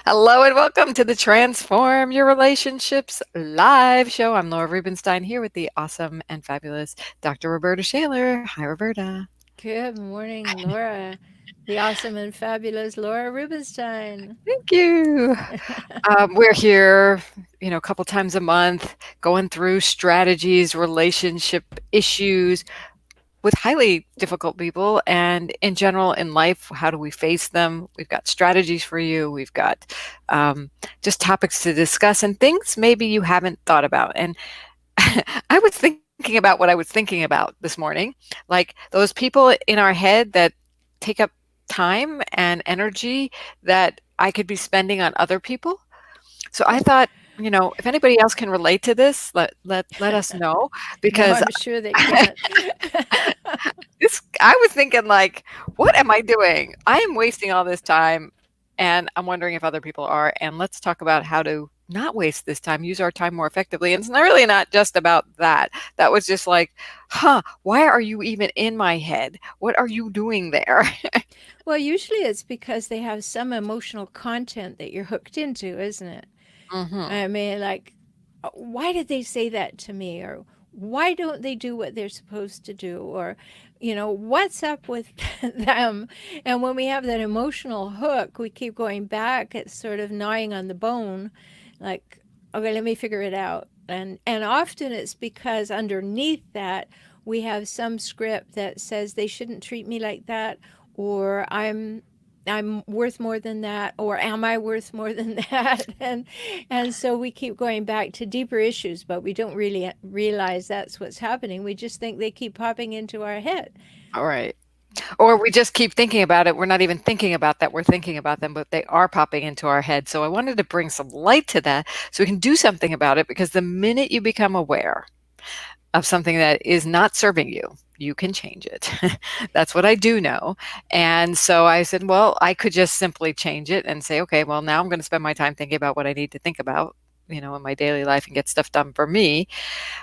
Hello and welcome to the Transform Your Relationships live show. I'm Laura Rubinstein here with the awesome and fabulous Dr. Rhoberta Shaler. Hi, Rhoberta. Good morning, Laura, the awesome and fabulous Laura Rubinstein. Thank you. We're here, a couple times a month going through strategies, relationship issues with highly difficult people and in general in life. How do we face them? We've got strategies for you. We've got just topics to discuss and things maybe you haven't thought about. And I was thinking about what I was thinking about this morning, like those people in our head that take up time and energy that I could be spending on other people. So I thought, if anybody else can relate to this, let us know, No, because I'm sure they can't. I was thinking, like, what am I doing? I am wasting all this time, and I'm wondering if other people are. And let's talk about how to not waste this time, use our time more effectively. And it's not really not just about that. That was just like, why are you even in my head? What are you doing there? Well, usually it's because they have some emotional content that you're hooked into, isn't it? Hmm. I mean, like, why did they say that to me? Or why don't they do what they're supposed to do? Or, what's up with them? And when we have that emotional hook, we keep going back. It's sort of gnawing on the bone, like, okay, let me figure it out. And often it's because underneath that, we have some script that says they shouldn't treat me like that, or I'm worth more than that, or am I worth more than that? And so we keep going back to deeper issues, but we don't really realize that's what's happening. We just think they keep popping into our head. All right. Or we just keep thinking about it. We're not even thinking about that. We're thinking about them, but they are popping into our head. So I wanted to bring some light to that so we can do something about it, because the minute you become aware of something that is not serving you, you can change it. That's what I do know. And so I said, well, I could just simply change it and say, okay, well, now I'm going to spend my time thinking about what I need to think about, in my daily life and get stuff done for me.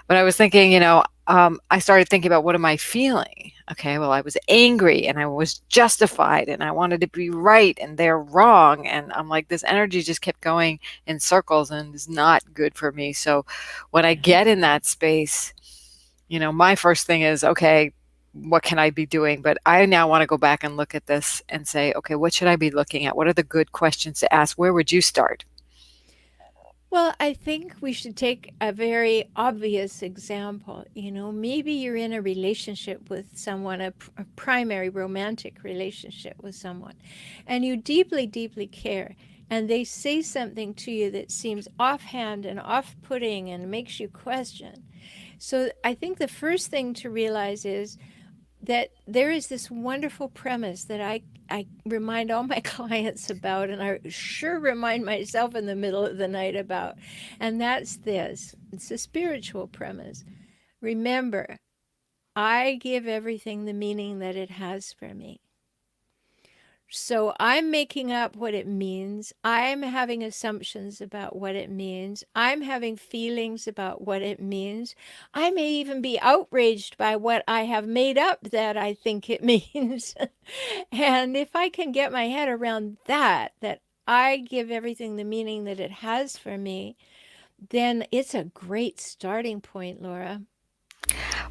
But I was thinking, I started thinking about, what am I feeling? Okay, well, I was angry and I was justified and I wanted to be right and they're wrong. And I'm like, this energy just kept going in circles and is not good for me. So when I get in that space, my first thing is, okay, what can I be doing? But I now want to go back and look at this and say, okay, what should I be looking at? What are the good questions to ask? Where would you start? Well, I think we should take a very obvious example. Maybe you're in a relationship with someone, a primary romantic relationship with someone, and you deeply, deeply care. And they say something to you that seems offhand and off putting and makes you question. So I think the first thing to realize is that there is this wonderful premise that I remind all my clients about, and I sure remind myself in the middle of the night about. And that's this: it's a spiritual premise. Remember, I give everything the meaning that it has for me. So I'm making up what it means. I'm having assumptions about what it means. I'm having feelings about what it means. I may even be outraged by what I have made up that I think it means. And if I can get my head around that I give everything the meaning that it has for me, then it's a great starting point, Laura.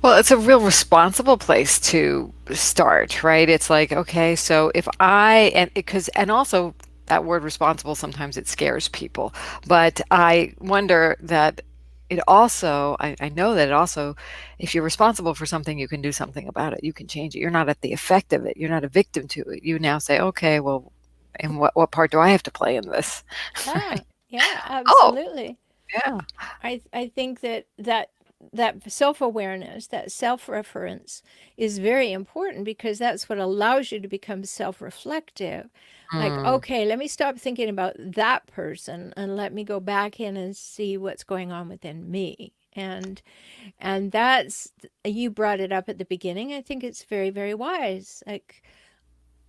Well, it's a real responsible place to start, right? It's like, okay, so if I, and because, and also that word responsible, sometimes it scares people, but I wonder that it also, I know that it also, if you're responsible for something, you can do something about it. You can change it. You're not at the effect of it. You're not a victim to it. You now say, okay, well, and what part do I have to play in this? Yeah, Right. yeah, Oh, absolutely. yeah. I think that self-awareness, that self-reference is very important because that's what allows you to become self-reflective. Like, Mm. okay, let me stop thinking about that person and let me go back in and see what's going on within me. And that's, you brought it up at the beginning. I think it's very, very wise. Like,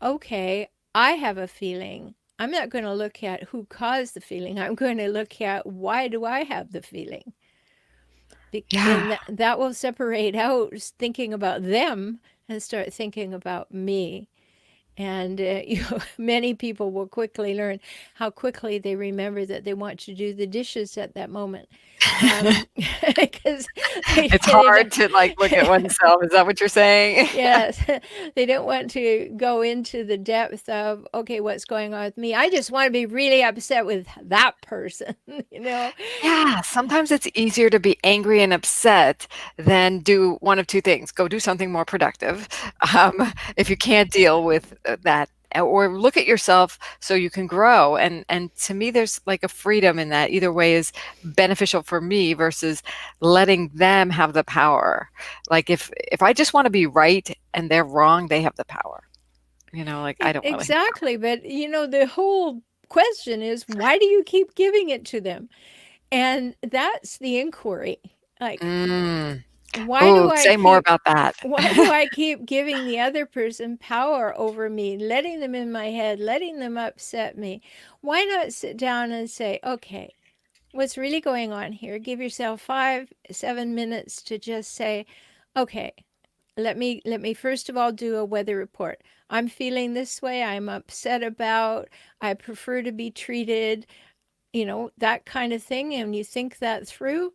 okay, I have a feeling. I'm not going to look at who caused the feeling. I'm going to look at why do I have the feeling? Yeah. And that will separate out thinking about them and start thinking about me. And many people will quickly learn how quickly they remember that they want to do the dishes at that moment, because It's they hard to, like, look at oneself. Is that what you're saying? yes, they don't want to go into the depth of, okay, what's going on with me. I just want to be really upset with that person, you know? Yeah, sometimes it's easier to be angry and upset than do one of two things. Go do something more productive, if you can't deal with, that, or look at yourself so you can grow, and to me, there's, like, a freedom in that. Either way is beneficial for me versus letting them have the power. Like, if I just wanna be right and they're wrong, they have the power. Like, I don't really. Exactly. But, the whole question is, why do you keep giving it to them? And that's the inquiry. Like, Mm. why do Ooh, I say more keep about that. why do I keep giving the other person power over me, letting them in my head, letting them upset me? Why not sit down and say, okay, what's really going on here? Give yourself 5, 7 minutes to just say, okay, let me first of all do a weather report. I'm feeling this way. I'm upset about. I prefer to be treated, that kind of thing. And you think that through.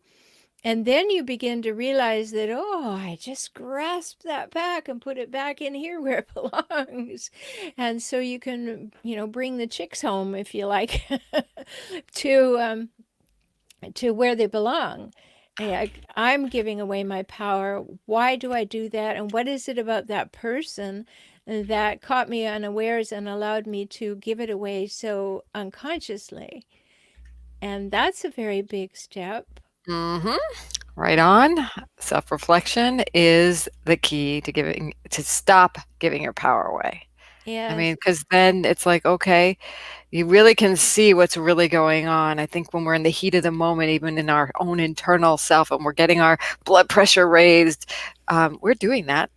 And then you begin to realize that, oh, I just grasped that back and put it back in here where it belongs. And so you can, bring the chicks home, if you like, to to where they belong. I'm giving away my power. Why do I do that? And what is it about that person that caught me unawares and allowed me to give it away so unconsciously? And that's a very big step. Mhm. Right on. Self-reflection is the key to stop giving your power away. I mean, Yes. because then it's like, okay, you really can see what's really going on. I think when we're in the heat of the moment, even in our own internal self, and we're getting our blood pressure raised, we're doing that.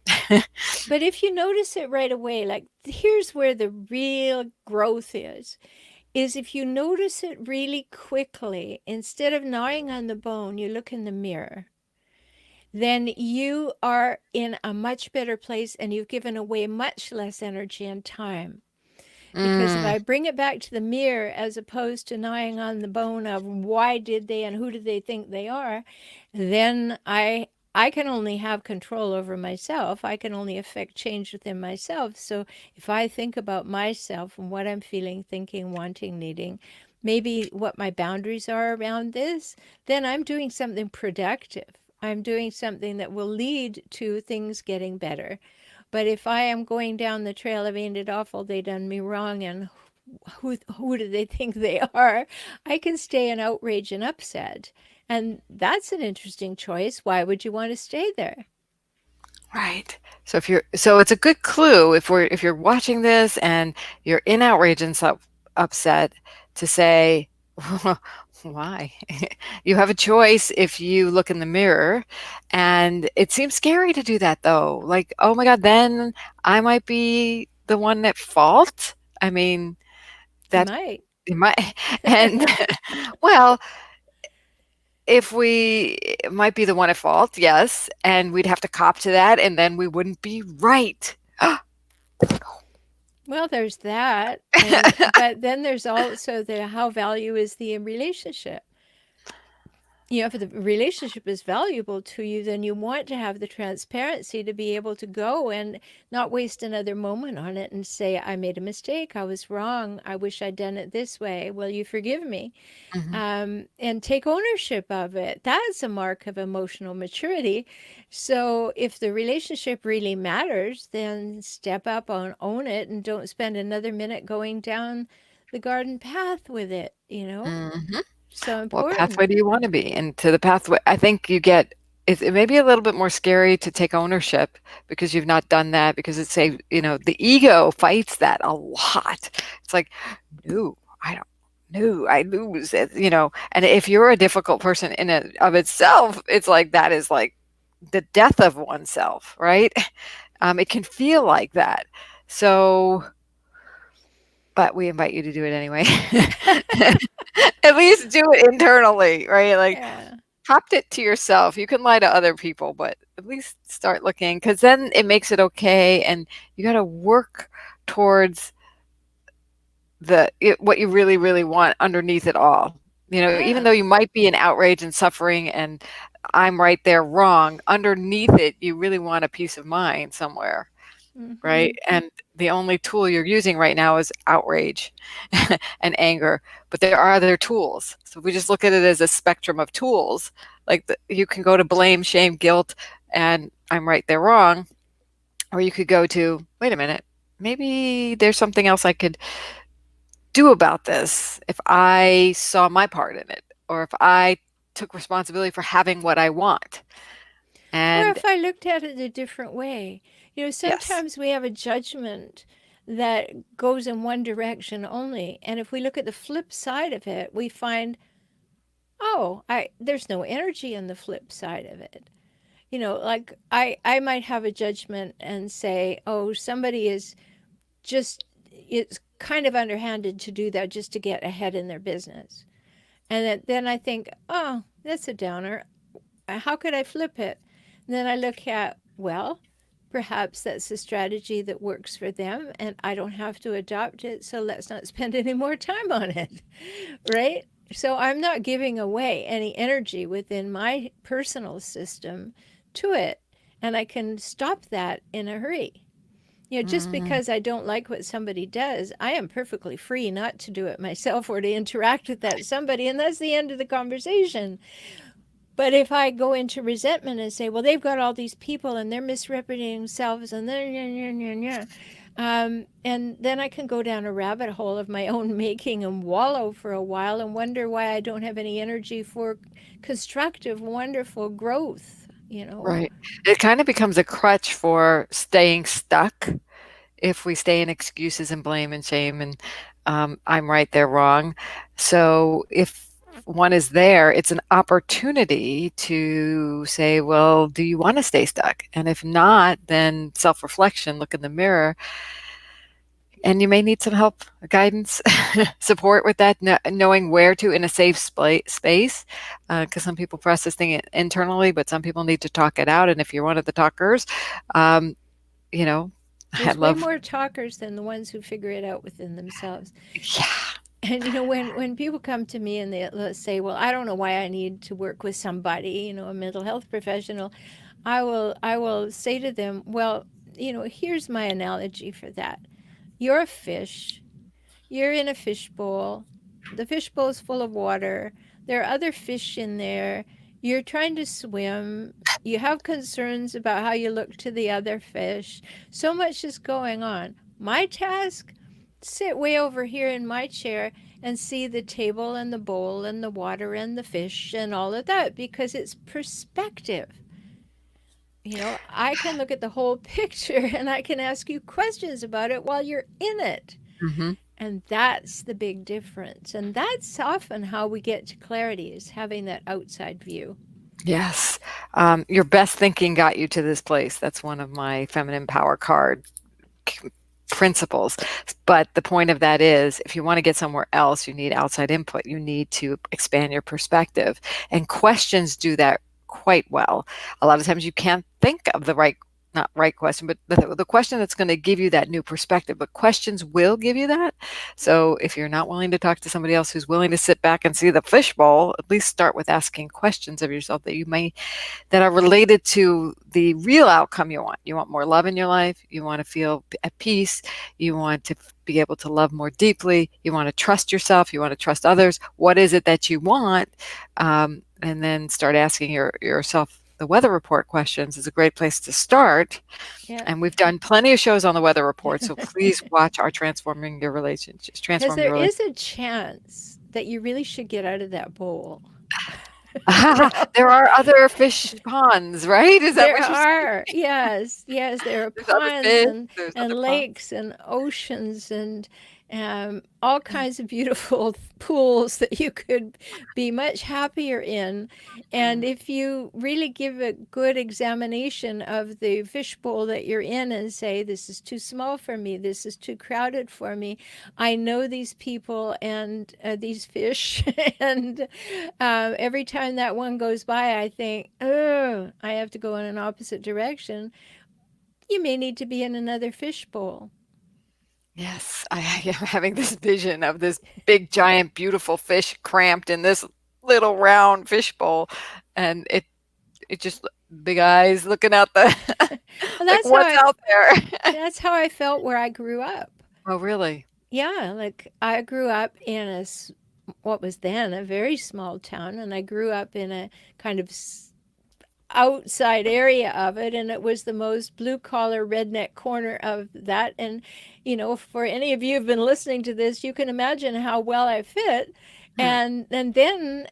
But if you notice it right away, like here's where the real growth is if you notice it really quickly, instead of gnawing on the bone, you look in the mirror, then you are in a much better place and you've given away much less energy and time. Because if Mm, I bring it back to the mirror as opposed to gnawing on the bone of why did they and who do they think they are, then I can only have control over myself. I can only affect change within myself. So if I think about myself and what I'm feeling, thinking, wanting, needing, maybe what my boundaries are around this, then I'm doing something productive. I'm doing something that will lead to things getting better. But if I am going down the trail of ain't it awful they done me wrong and who do they think they are, I can stay in outrage and upset. And that's an interesting choice. Why would you want to stay there? right. So it's a good clue if you're watching this and you're in outrage and upset to say, why? You have a choice if you look in the mirror, and it seems scary to do that though. Like, oh my God, then I might be the one at fault. I mean, You that might. it might, and well, if we might be the one at fault, yes, and we'd have to cop to that, and then we wouldn't be right. Well, there's that. And but then there's also the how value is the relationship. If the relationship is valuable to you, then you want to have the transparency to be able to go and not waste another moment on it and say, I made a mistake. I was wrong. I wish I'd done it this way. Will you forgive me? Mhm. And take ownership of it. That's a mark of emotional maturity. So if the relationship really matters, then step up and own it and don't spend another minute going down the garden path with it. Mhm. So What important. pathway do you wanna be? And to the pathway, I think it may be a little bit more scary to take ownership because you've not done that, because the ego fights that a lot. It's like, "No, I don't no, I lose," and if you're a difficult person in and of itself, it's like that is like the death of oneself, right? It can feel like that. So, but we invite you to do it anyway. At least do it internally, right? Like, Yeah. prompt it to yourself. You can lie to other people, but at least start looking, because then it makes it okay, and you gotta work towards what you really, really want underneath it all. You know, even Yeah. though you might be in outrage and suffering and I'm right, they're wrong, underneath it, you really want a peace of mind somewhere, right? Hmm. And the only tool you're using right now is outrage and anger, but there are other tools. So if we just look at it as a spectrum of tools, like you can go to blame, shame, guilt, and I'm right, they're wrong, or you could go to, wait a minute, maybe there's something else I could do about this if I saw my part in it, or if I took responsibility for having what I want. Or And if I looked at it a different way, yes, sometimes we have a judgment that goes in one direction only. And if we look at the flip side of it, we find, oh, there's no energy in the flip side of it. Like I might have a judgment and say, oh, somebody is just, it's kind of underhanded to do that just to get ahead in their business. And then I think, oh, that's a downer. How could I flip it? And then I look at, well, perhaps that's a strategy that works for them and I don't have to adopt it. So let's not spend any more time on it. Right? So I'm not giving away any energy within my personal system to it. And I can stop that in a hurry. Just mm, because I don't like what somebody does, I am perfectly free not to do it myself or to interact with that somebody. And that's the end of the conversation. But if I go into resentment and say, well, they've got all these people and they're misrepresenting themselves and then, and then I can go down a rabbit hole of my own making and wallow for a while and wonder why I don't have any energy for constructive, wonderful growth. right. It kind of becomes a crutch for staying stuck if we stay in excuses and blame and shame and I'm right, they're wrong. So if one is there, it's an opportunity to say, well, do you want to stay stuck? And if not, then self reflection, look in the mirror. And you may need some help, guidance, support with that, knowing where to in a safe space. Because some people process things internally, but some people need to talk it out. And if you're one of the talkers, um, you know, I There's way love, more talkers than the ones who figure it out within themselves. yeah, And when people come to me and they say, "Well, I don't know why I need to work with somebody, a mental health professional," I will say to them, "Well, here's my analogy for that. You're a fish. You're in a fishbowl. The fishbowl is full of water. There are other fish in there. You're trying to swim. You have concerns about how you look to the other fish. So much is going on. My task, sit way over here in my chair and see the table and the bowl and the water and the fish and all of that because it's perspective. I can look at the whole picture and I can ask you questions about it while you're in it. hmm And that's the big difference. And that's often how we get to clarity is having that outside view. yes. Your best thinking got you to this place. That's one of my feminine power card principles. But the point of that is if you want to get somewhere else, you need outside input. You need to expand your perspective. And questions do that quite well. A lot of times you can't think of the right not right question, but the question that's going to give you that new perspective. But questions will give you that. So if you're not willing to talk to somebody else who's willing to sit back and see the fishbowl, at least start with asking questions of yourself that are related to the real outcome you want. You want more love in your life. You want to feel at peace. You want to be able to love more deeply. You want to trust yourself. You want to trust others. What is it that you want? And then start asking yourself the weather report questions is a great place to start. Yeah. And we've done plenty of shows on the weather report. So please watch our Because Transform there Your Relationship. is a chance that you really should get out of that bowl. you know, There are other fish ponds, right? Is that There what you're saying? are, yes, yes, there are There's other ponds fish, and, there's and other ponds. lakes and oceans and all kinds of beautiful pools that you could be much happier in. And Mm, if you really give a good examination of the fishbowl that you're in and say, this is too small for me, this is too crowded for me, I know these people and these fish, and every time that one goes by, I think, oh, I have to go in an opposite direction. You may need to be in another fishbowl. Yes, I am having this vision of this big, giant, beautiful fish cramped in this little round fish bowl, and it just big eyes looking out the Well, like, what's out there? that's how I felt where I grew up. Oh, really? Yeah, like I grew up in what was then a very small town, and I grew up in a kind of outside area of it, and it was the most blue collar redneck corner of that. And for any of you who've been listening to this, you can imagine how well I fit. Hmm. And then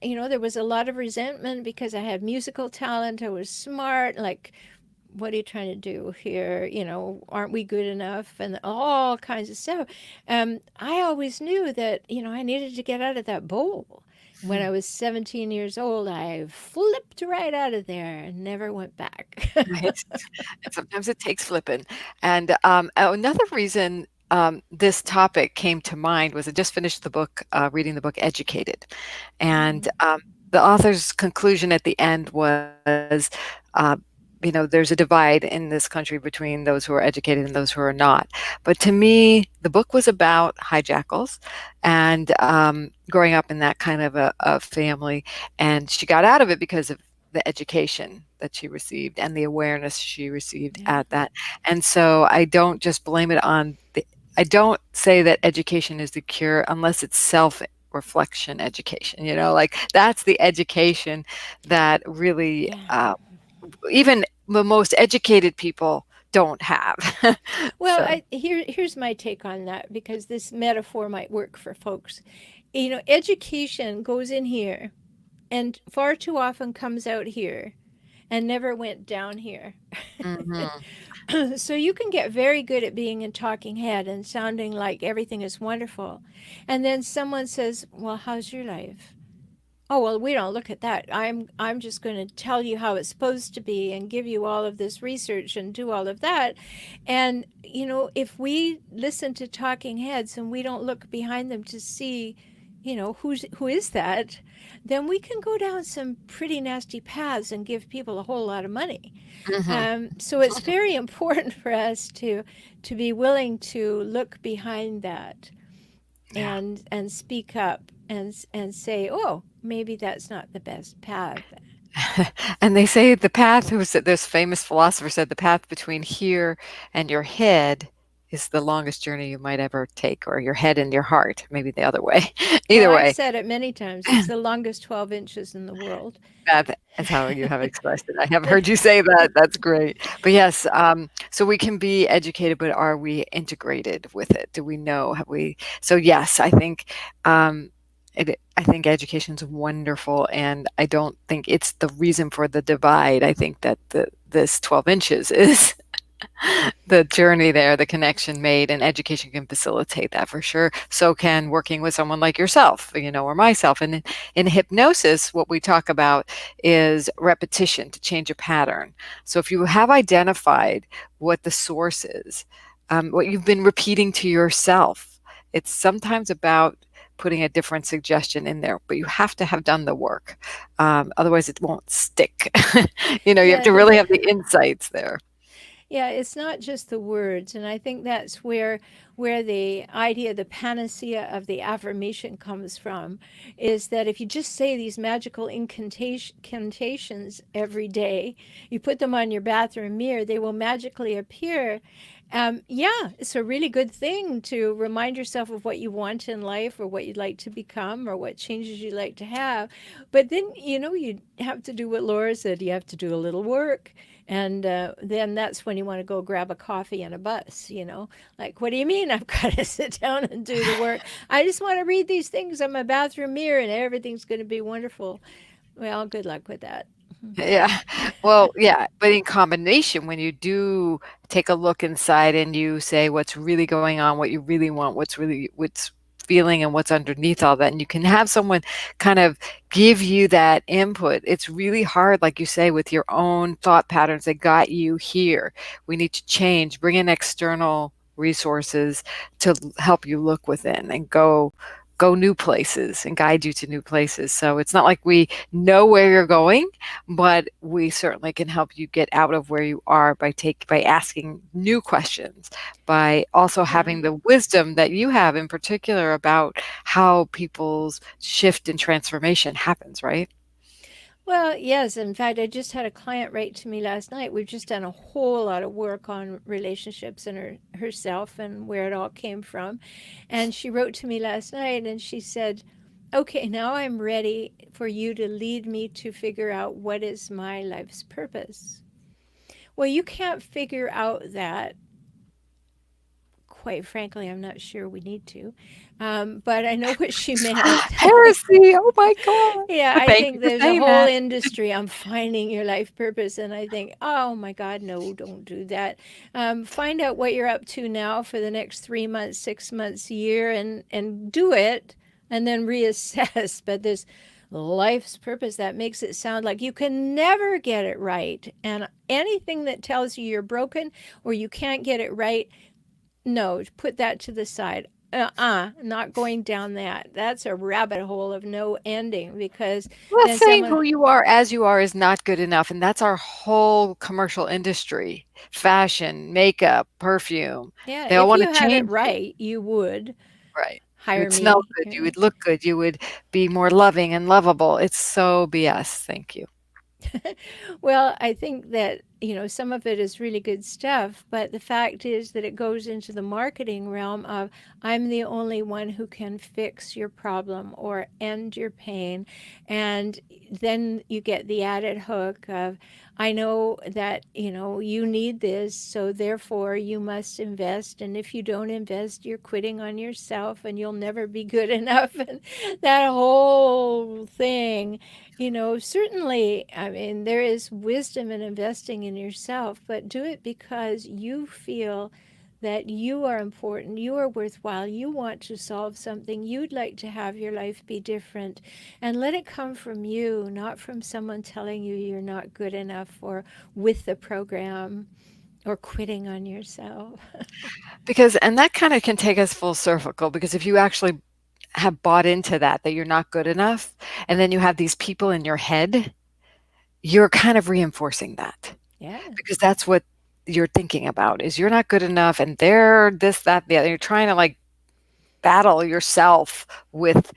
there was a lot of resentment because I had musical talent, I was smart, like, what are you trying to do here? Aren't we good enough? And all kinds of stuff. I always knew that, I needed to get out of that bowl. When I Hmm. was 17 years old, I flipped right out of there and never went back. Right. And sometimes it takes flipping. And another reason this topic came to mind was I just finished the book, reading the book Educated. And Mm, the author's conclusion at the end was, there's a divide in this country between those who are educated and those who are not. But to me, the book was about hijackals and growing up in that kind of a family. And she got out of it because of the education that she received and the awareness she received yeah. at that. And so I don't just blame it on I don't say that education is the cure unless it's self-reflection education, like that's the education that really Yeah. even the most educated people don't have. Well, So, here's my take on that, because this metaphor might work for folks. Education goes in here and far too often comes out here and never went down here. mhm, So you can get very good at being a talking head and sounding like everything is wonderful. And then someone says, "Well, how's your life?" "Oh, well, we don't look at that. I'm just going to tell you how it's supposed to be and give you all of this research and do all of that." And if we listen to talking heads and we don't look behind them to see, who is that, then we can go down some pretty nasty paths and give people a whole lot of money. mhm. So it's very important for us to be willing to look behind that Yeah. and speak up and say, "Oh, maybe that's not the best path." And they say the path, who was it, this famous philosopher said the path between here and your head is the longest journey you might ever take, or your head and your heart, maybe the other way. Well, Either I've way, said it many times. It's the longest 12 inches in the world. that is how you have expressed it. I have heard you say that. That's great. But yes, so we can be educated, but are we integrated with it? Do we know? Have we? So yes, um, I think education is wonderful, and I don't think it's the reason for the divide. I think that this 12 inches is the journey there, the connection made, and education can facilitate that for sure. So can working with someone like yourself, or myself. And in hypnosis, what we talk about is repetition to change a pattern. So if you have identified what the source is, what you've been repeating to yourself, it's sometimes about putting a different suggestion in there, but you have to have done the work. Otherwise, it won't stick. You have Yeah, to really have the insights there. yeah, it's not just the words, and I think that's where the idea, the panacea of the affirmation comes from, is that if you just say these magical incantations every day, you put them on your bathroom mirror, they will magically appear. Yeah, it's a really good thing to remind yourself of what you want in life, or what you'd like to become, or what changes you'd like to have. But then, you have to do what Laura said. You have to do a little work. And then that's when you want to go grab a coffee and a bus, Like, what do you mean I've got to sit down and do the work? I just want to read these things on my bathroom mirror and everything's going to be wonderful. Well, good luck with that. Yeah. Well, yeah, but in combination, when you do take a look inside and you say what's really going on, what you really want, what's feeling and what's underneath all that, and you can have someone kind of give you that input. It's really hard, like you say, with your own thought patterns that got you here. We need to change, bring in external resources to help you look within and go go new places and guide you to new places. So it's not like we know where you're going, but we certainly can help you get out of where you are by asking new questions, by also Yeah. having the wisdom that you have in particular about how people's shift and transformation happens, right? Well, yes. In fact, I just had a client write to me last night. We've just done a whole lot of work on relationships and herself and where it all came from. And she wrote to me last night and she said, "Okay, now I'm ready for you to lead me to figure out what is my life's purpose." Well, you can't figure out that. Quite frankly, I'm not sure we need to. But I know what she meant. Heresy. Oh my God. Yeah, But I thank think you for there's a saying whole that. industry on finding your life purpose, and I think, oh my God, no, don't do that. Find out what you're up to now for the next 3 months, 6 months, year, and do it, and then reassess. But this life's purpose that makes it sound like you can never get it right, and anything that tells you you're broken or you can't get it right, no, put that to the side. Not going down that. That's a rabbit hole of no ending because Well, then saying someone, who you are as you are is not good enough, and that's our whole commercial industry. Fashion, makeup, perfume. yeah, They all if wanna you had it change you. right, you would Right. You hire would smell me. good, you would look good, you would be more loving and lovable. It's so BS. Thank you. Well, I think that, some of it is really good stuff, but the fact is that it goes into the marketing realm of I'm the only one who can fix your problem or end your pain. And then you get the added hook of I know that, you need this, so therefore you must invest. And if you don't invest, you're quitting on yourself and you'll never be good enough. And that whole thing. Certainly, I mean, there is wisdom in investing in yourself, but do it because you feel that you are important, you are worthwhile, you want to solve something, you'd like to have your life be different, and let it come from you, not from someone telling you you're not good enough or with the program or quitting on yourself. Because and that kinda can take us full circle because if you actually have bought into that you're not good enough, and then you have these people in your head, you're kind of reinforcing that. Because Yes. that's what you're thinking about is you're not good enough and they're this, that, the other. You're trying to like battle yourself with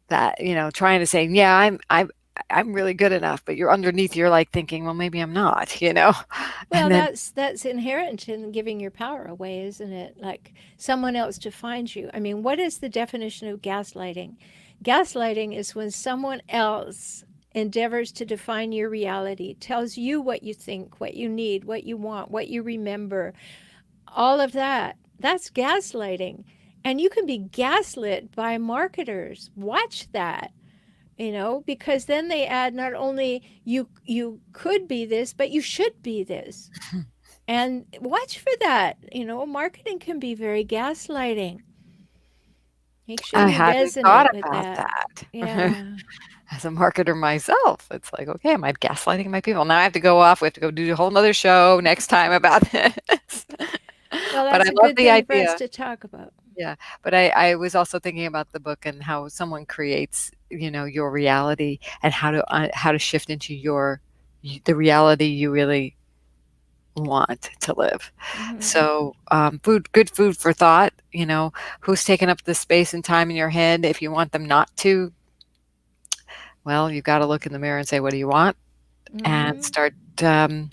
that, trying to say, yeah, I'm really good enough, but you're underneath, you're like thinking, well, maybe I'm not. And Well, then that's inherent in giving your power away, isn't it? Like someone else defines you. I mean, what is the definition of gaslighting? Gaslighting is when someone else endeavors to define your reality, tells you what you think, what you need, what you want, what you remember, all of that. That's gaslighting. And you can be gaslit by marketers. Watch that, because then they add not only you could be this, but you should be this. And watch for that. Marketing can be very gaslighting. Make sure I you hadn't thought resonate with about that. that. Yeah. As a marketer myself, it's like, okay, am I gaslighting my people? Now I have to go off. We have to go do a whole nother show next time about this. Well, But I that's a love good the thing for us idea. to talk about. Yeah, but I was also thinking about the book and how someone creates, your reality and how to shift into the reality you really want to live. Hmm. So, good food for thought. Who's taking up the space and time in your head? If you want them not to, well, you've got to look in the mirror and say, what do you want? And Hmm.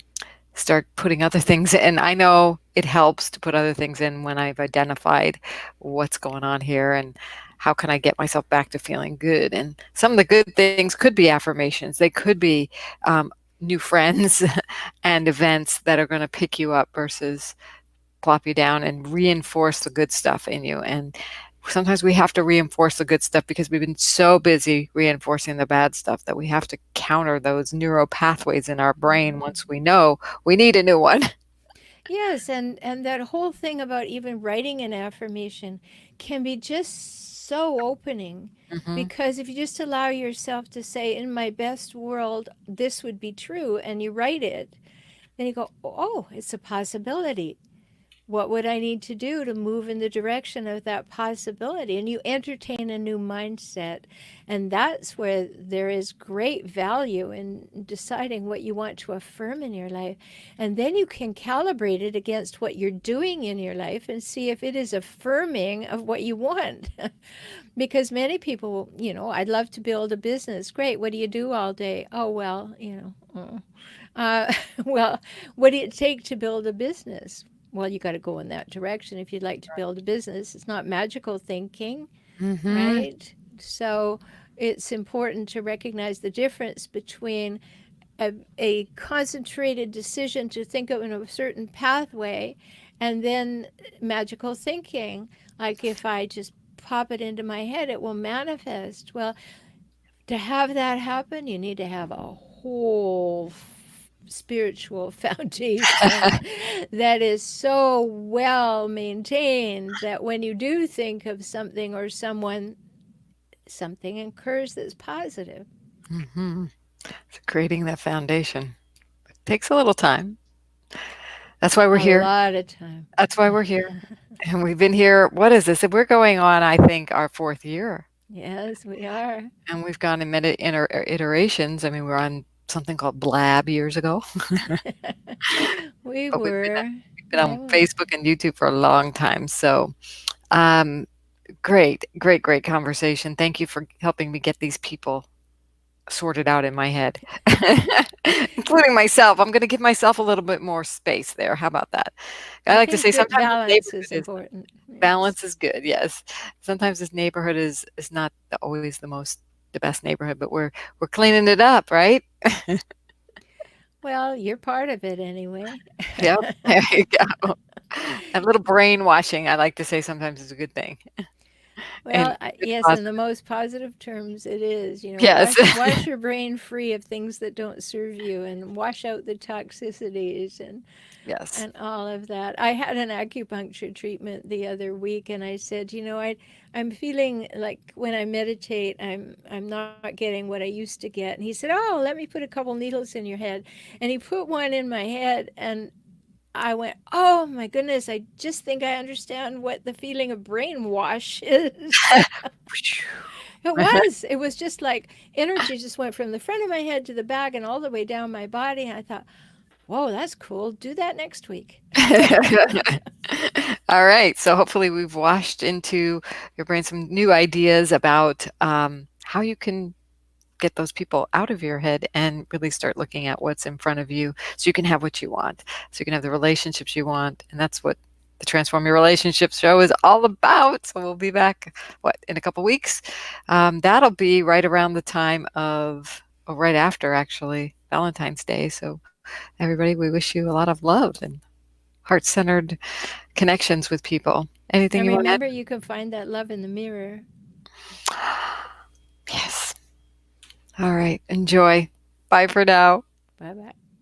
start putting other things in. I know it helps to put other things in when I've identified what's going on here and how can I get myself back to feeling good. And some of the good things could be affirmations. They could be new friends and events that are going to pick you up versus plop you down and reinforce the good stuff in you. And sometimes we have to reinforce the good stuff because we've been so busy reinforcing the bad stuff that we have to counter those neural pathways in our brain Hmm. once we know we need a new one. Yes, and that whole thing about even writing an affirmation can be just so opening Hmm. because if you just allow yourself to say, in my best world, this would be true, and you write it, then you go, oh, it's a possibility. What would I need to do to move in the direction of that possibility? And you entertain a new mindset. And that's where there is great value in deciding what you want to affirm in your life. And then you can calibrate it against what you're doing in your life and see if it is affirming of what you want. Because many people, I'd love to build a business. Great. What do you do all day? Oh, well, well, what do it take to build a business? Well, you got to go in that direction if you'd like to build a business. It's not magical thinking, Mhm. right? So it's important to recognize the difference between a concentrated decision to think of in a certain pathway and then magical thinking. Like if I just pop it into my head, it will manifest. Well, to have that happen, you need to have a whole spiritual foundation that is so well maintained that when you do think of something or someone, something occurs that's positive. Mhm. So creating that foundation takes a little time. That's why we're A here. lot of time. That's why we're here. And we've been here, what is this? We're going on, I think, our 4th year. Yes, we are. And we've gone in many iterations. I mean, we were on something called Blab years ago, We but were. we've been on Yeah. Facebook and YouTube for a long time. So, um, great, great, great conversation. Thank you for helping me get these people sorted out in my head, including myself. I'm going to give myself a little bit more space there. How about that? I I like to think say that sometimes this balance neighborhood is is important. Yes. balance is good. Yes, sometimes this neighborhood is not always the best neighborhood, but we're cleaning it up, right? Well, you're part of it anyway. Yep, there you go. A little brainwashing, I like to say sometimes is a good thing, and Well, it's yes, in the positive. most positive terms, it is. Yes, Wash your brain free of things that don't serve you, and wash out the toxicities yes. and all of that. I had an acupuncture treatment the other week, and I said, I'm feeling like when I meditate, I'm not getting what I used to get. And he said, "Oh, let me put a couple needles in your head," and he put one in my head, and I went, "Oh my goodness, I just think I understand what the feeling of brainwash is." It was. It was just like energy just went from the front of my head to the back and all the way down my body. And I thought, whoa, that's cool. Do that next week. All right. So hopefully we've washed into your brain some new ideas about how you can get those people out of your head and really start looking at what's in front of you so you can have what you want. So you can have the relationships you want. And that's what the Transform Your Relationships show is all about. So we'll be back, what, in a couple weeks? That'll be right around the time of, oh, right after actually, Valentine's Day. So everybody, we wish you a lot of love and heart centered connections with people. Anything And you want to add? remember, you can find that love in the mirror. Yes. All right. Enjoy. Bye for now. Bye bye.